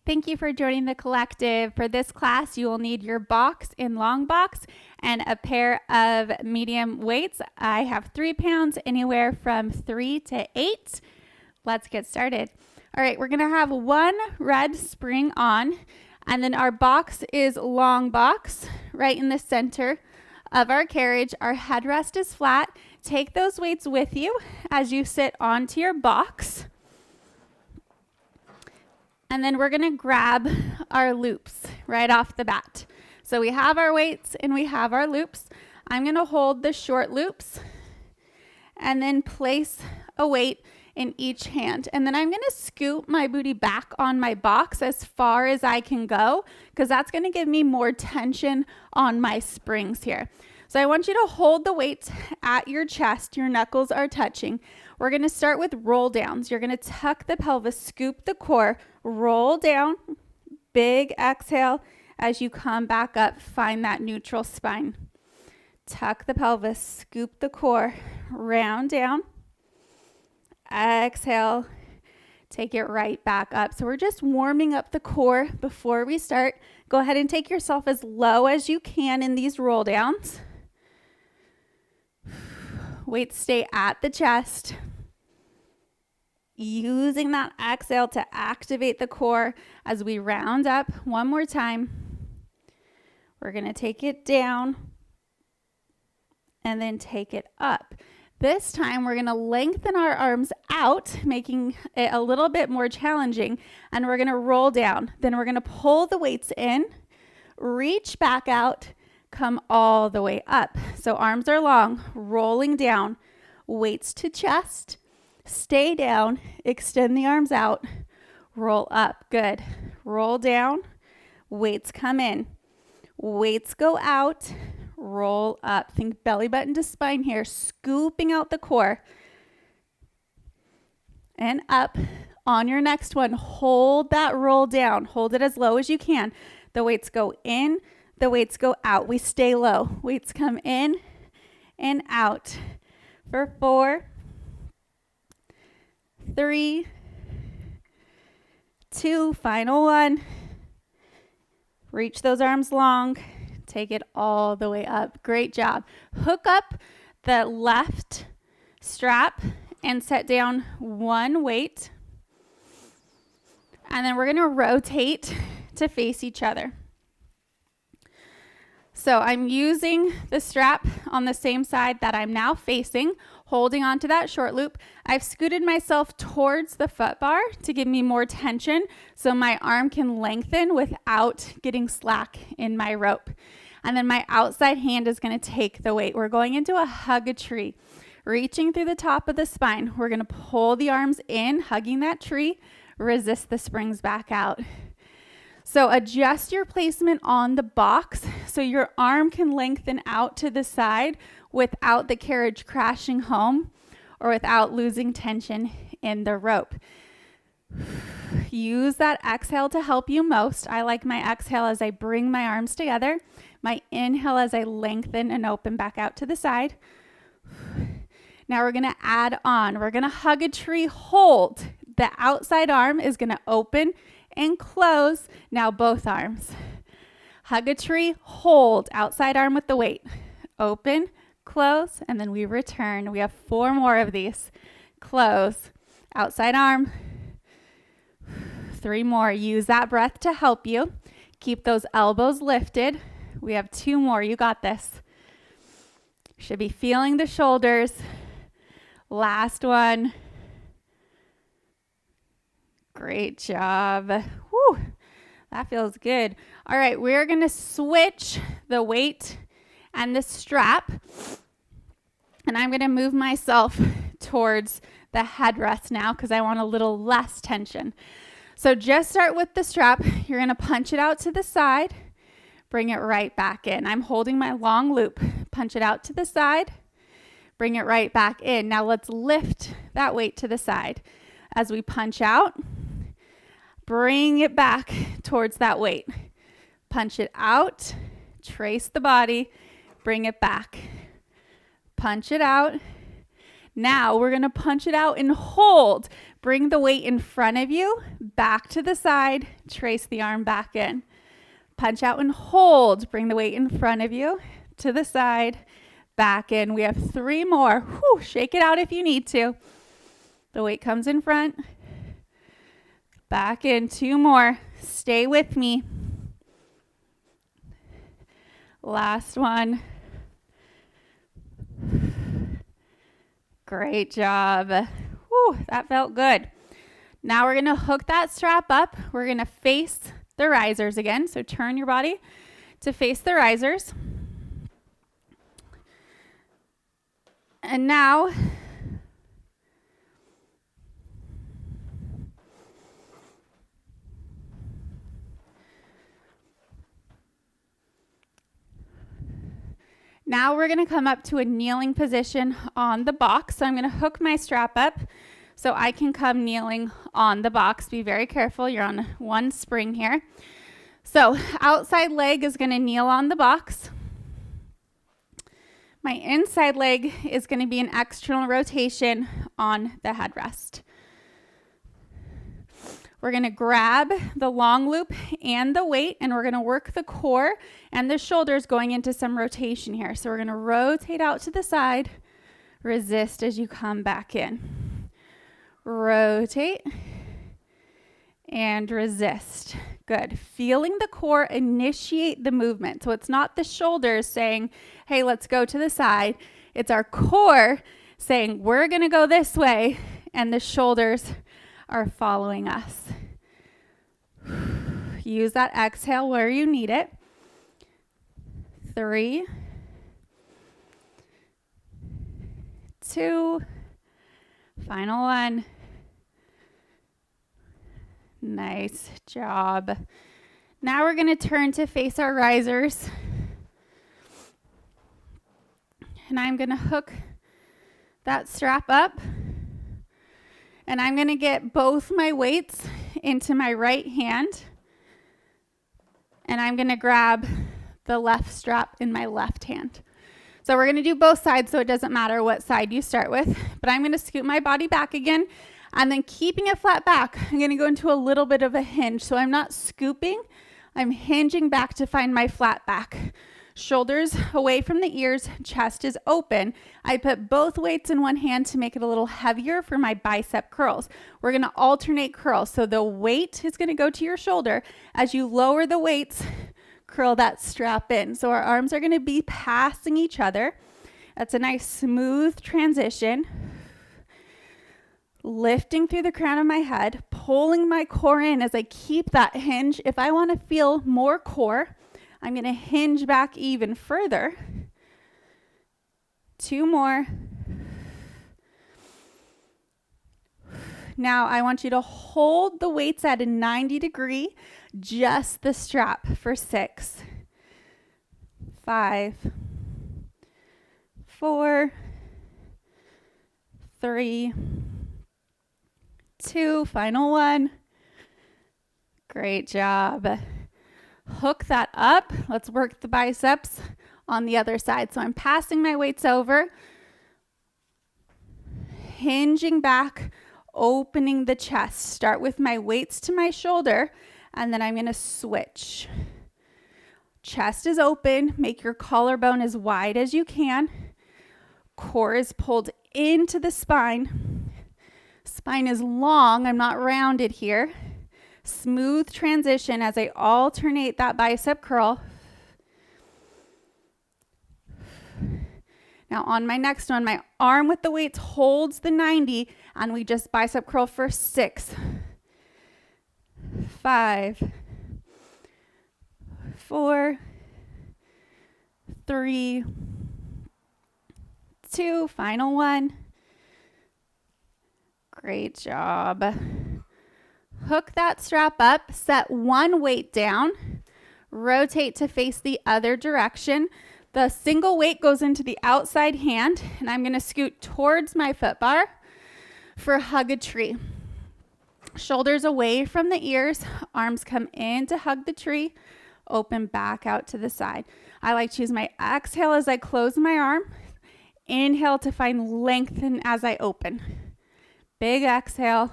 Thank you for joining the collective. For this class, you will need your box and long box and a pair of medium weights. I have 3 pounds, anywhere from 3 to 8. Let's get started. All right, we're gonna have one red spring on, and then our box is long box right in the center of our carriage. Our headrest is flat. Take those weights with you as you sit onto your box. And then we're gonna grab our loops right off the bat. So we have our weights and we have our loops. I'm gonna hold the short loops and then place a weight in each hand. And then I'm gonna scoot my booty back on my box as far as I can go, because that's gonna give me more tension on my springs here. So I want you to hold the weights at your chest. Your knuckles are touching. We're gonna start with roll downs. You're gonna tuck the pelvis, scoop the core, roll down, big exhale. As you come back up, find that neutral spine. Tuck the pelvis, scoop the core, round down. Exhale, take it right back up. So we're just warming up the core before we start. Go ahead and take yourself as low as you can in these roll downs. Weights stay at the chest. Using that exhale to activate the core as we round up. One more time. We're going to take it down and then take it up. This time we're going to lengthen our arms out, making it a little bit more challenging, and we're going to roll down. Then we're going to pull the weights in, reach back out, come all the way up. So arms are long, rolling down, weights to chest, stay down, extend the arms out, roll up. Good. Roll down, weights come in, weights go out, roll up. Think belly button to spine here, scooping out the core. And up. On your next one, hold that roll down. Hold it as low as you can. The weights go in, the weights go out. We stay low. Weights come in and out. For 4, 3, 2, final one. Reach those arms long. Take it all the way up. Great job. Hook up the left strap and set down one weight. And then we're going to rotate to face each other. So I'm using the strap on the same side that I'm now facing, holding onto that short loop. I've scooted myself towards the foot bar to give me more tension so my arm can lengthen without getting slack in my rope. And then my outside hand is going to take the weight. We're going into a hug a tree, reaching through the top of the spine. We're going to pull the arms in, hugging that tree, resist the springs back out. So adjust your placement on the box so your arm can lengthen out to the side without the carriage crashing home or without losing tension in the rope. Use that exhale to help you most. I like my exhale as I bring my arms together. My inhale as I lengthen and open back out to the side. Now we're going to add on. We're going to hug a tree, hold. The outside arm is going to open and close. Now both arms. Hug a tree, hold, outside arm with the weight. Open, close, and then we return. We have 4 more of these. Close, outside arm. 3 more. Use that breath to help you. Keep those elbows lifted. We have 2 more. You got this. Should be feeling the shoulders. Last one. Great job. Whew, that feels good. All right, we're going to switch the weight and the strap. And I'm going to move myself towards the headrest now because I want a little less tension. So just start with the strap. You're going to punch it out to the side. Bring it right back in. I'm holding my long loop. Punch it out to the side. Bring it right back in. Now let's lift that weight to the side. As we punch out, bring it back towards that weight. Punch it out, trace the body, bring it back. Punch it out. Now we're going to punch it out and hold. Bring the weight in front of you, back to the side, trace the arm back in. Punch out and hold. Bring the weight in front of you, to the side, back in. We have 3 more. Whew, shake it out if you need to. The weight comes in front, back in. 2 more. Stay with me. Last one. Great job. Whew, that felt good. Now we're going to hook that strap up. We're going to face the risers again. So turn your body to face the risers. And now we're going to come up to a kneeling position on the box. So I'm going to hook my strap up so I can come kneeling on the box. Be very careful. You're on one spring here. So outside leg is going to kneel on the box. My inside leg is going to be an external rotation on the headrest. We're going to grab the long loop and the weight, and we're going to work the core and the shoulders going into some rotation here. So we're going to rotate out to the side, resist as you come back in. Rotate and resist. Good. Feeling the core initiate the movement. So it's not the shoulders saying, hey, let's go to the side. It's our core saying, we're going to go this way, and the shoulders are following us. Use that exhale where you need it. 3, 2, final one. Nice job. Now we're going to turn to face our risers. And I'm going to hook that strap up. And I'm going to get both my weights into my right hand. And I'm going to grab the left strap in my left hand. So we're going to do both sides, so it doesn't matter what side you start with. But I'm going to scoot my body back again. And then keeping it flat back, I'm going to go into a little bit of a hinge. So I'm not scooping. I'm hinging back to find my flat back. Shoulders away from the ears, chest is open. I put both weights in one hand to make it a little heavier for my bicep curls. We're going to alternate curls. So the weight is going to go to your shoulder. As you lower the weights, curl that strap in. So our arms are going to be passing each other. That's a nice smooth transition. Lifting through the crown of my head, pulling my core in as I keep that hinge. If I want to feel more core, I'm going to hinge back even further. 2 more. Now I want you to hold the weights at a 90 degree, just the strap for 6, 5, 4, 3, 2, final one. Great job. Hook that up. Let's work the biceps on the other side. So I'm passing my weights over, hinging back, opening the chest. Start with my weights to my shoulder, and then I'm going to switch. Chest is open. Make your collarbone as wide as you can. Core is pulled into the spine. Spine is long. I'm not rounded here. Smooth transition as I alternate that bicep curl. Now on my next one, my arm with the weights holds the 90, and we just bicep curl for 6, 5, 4, 3, 2, final one. Great job. Hook that strap up, set one weight down, rotate to face the other direction. The single weight goes into the outside hand, and I'm going to scoot towards my foot bar for hug a tree. Shoulders away from the ears, arms come in to hug the tree, open back out to the side. I like to use my exhale as I close my arm, inhale to find lengthen as I open. Big exhale.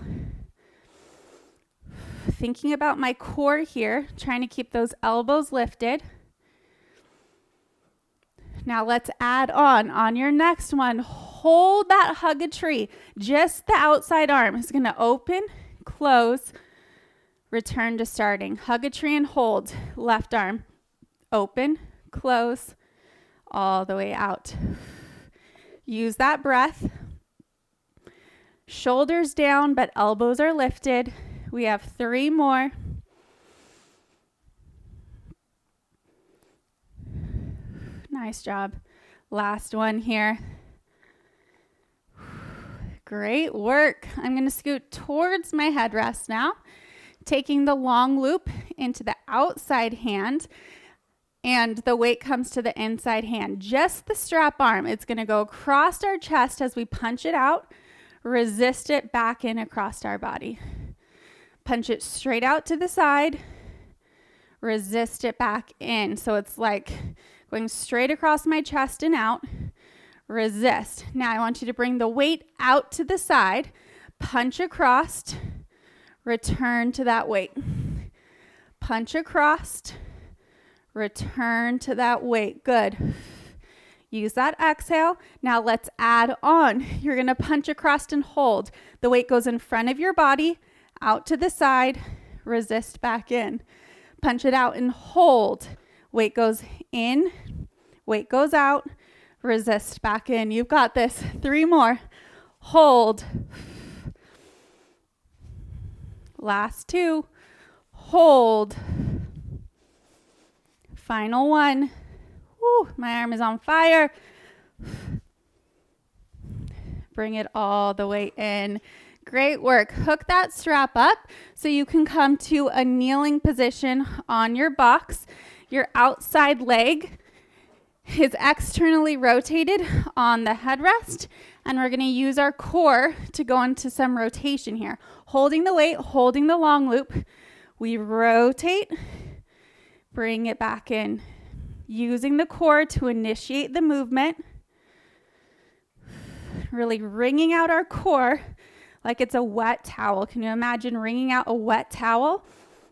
Thinking about my core here, trying to keep those elbows lifted. Now let's add on your next one. Hold that hug a tree. Just the outside arm is going to open, close, return to starting. Hug a tree and hold. Left arm, open, close, all the way out. Use that breath. Shoulders down, but elbows are lifted. We have 3 more. Nice job. Last one here. Great work. I'm going to scoot towards my headrest now, taking the long loop into the outside hand, and the weight comes to the inside hand. Just the strap arm. It's going to go across our chest as we punch it out, resist it back in across our body. Punch it straight out to the side, resist it back in. So it's like going straight across my chest and out. Resist. Now I want you to bring the weight out to the side, punch across, return to that weight. Punch across, return to that weight. Good. Use that exhale. Now let's add on. You're going to punch across and hold. The weight goes in front of your body, out to the side, resist back in. Punch it out and hold. Weight goes in, weight goes out, resist back in. You've got this. 3 more. Hold. Last 2. Hold. Final one. Woo, my arm is on fire. Bring it all the way in. Great work. Hook that strap up so you can come to a kneeling position on your box. Your outside leg is externally rotated on the headrest, and we're going to use our core to go into some rotation here. Holding the weight, holding the long loop. We rotate, bring it back in. Using the core to initiate the movement. Really wringing out our core like it's a wet towel. Can you imagine wringing out a wet towel?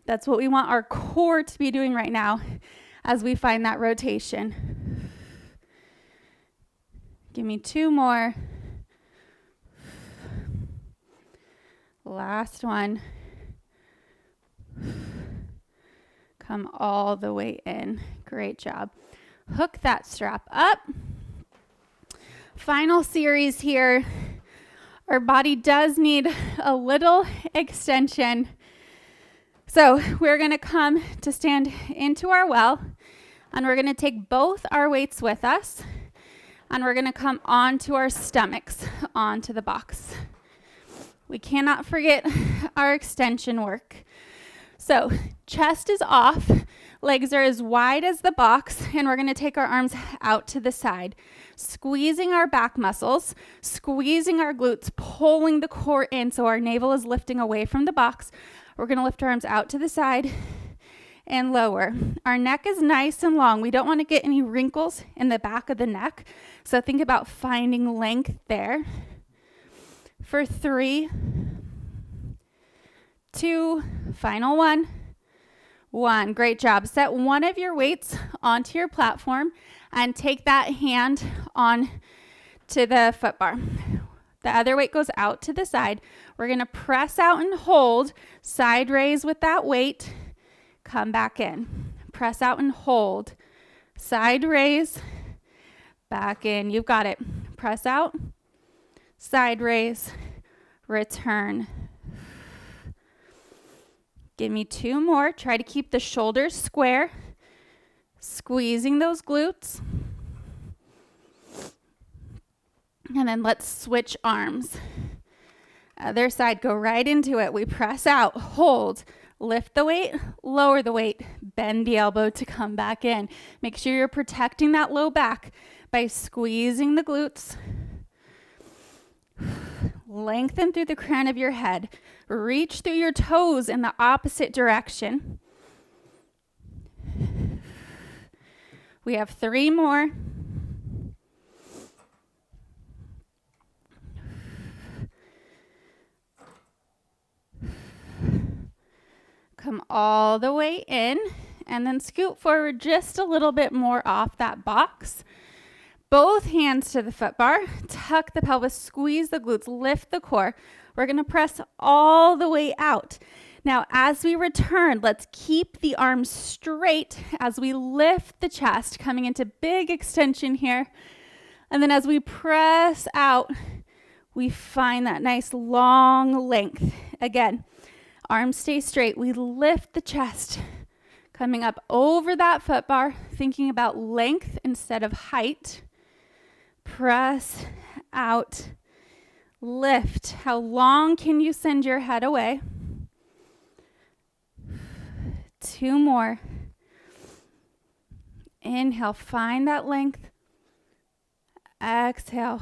That's what we want our core to be doing right now as we find that rotation. Give me 2 more. Last one. Come all the way in. Great job. Hook that strap up. Final series here. Our body does need a little extension. So we're going to come to stand into our well, and we're going to take both our weights with us, and we're going to come onto our stomachs, onto the box. We cannot forget our extension work. So chest is off, legs are as wide as the box, and we're going to take our arms out to the side, squeezing our back muscles, squeezing our glutes, pulling the core in so our navel is lifting away from the box. We're going to lift our arms out to the side and lower. Our neck is nice and long. We don't want to get any wrinkles in the back of the neck, so think about finding length there. For 3, 2, final one. 1. Great job. Set one of your weights onto your platform and take that hand on to the foot bar. The other weight goes out to the side. We're going to press out and hold. Side raise with that weight. Come back in. Press out and hold. Side raise. Back in. You've got it. Press out. Side raise. Return. Give me 2 more. Try to keep the shoulders square. Squeezing those glutes. And then let's switch arms. Other side, go right into it. We press out, hold, lift the weight, lower the weight, bend the elbow to come back in. Make sure you're protecting that low back by squeezing the glutes. Lengthen through the crown of your head. Reach through your toes in the opposite direction. We have 3 more. Come all the way in and then scoot forward just a little bit more off that box. Both hands to the foot bar, tuck the pelvis, squeeze the glutes, lift the core. We're going to press all the way out. Now, as we return, let's keep the arms straight as we lift the chest, coming into big extension here. And then as we press out, we find that nice long length. Again, arms stay straight. We lift the chest, coming up over that foot bar, thinking about length instead of height. Press out, lift. How long can you send your head away? 2 more. Inhale, find that length. Exhale.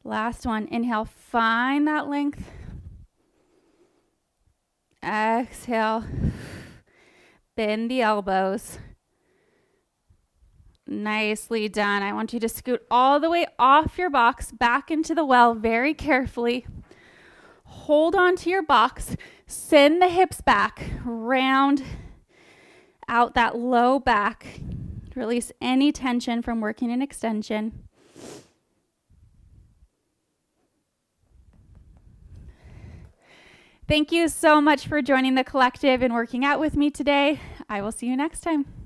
Last one. Inhale, find that length. Exhale. Bend the elbows. Nicely done. I want you to scoot all the way off your box, back into the well very carefully. Hold on to your box. Send the hips back. Round out that low back. Release any tension from working in extension. Thank you so much for joining the collective and working out with me today. I will see you next time.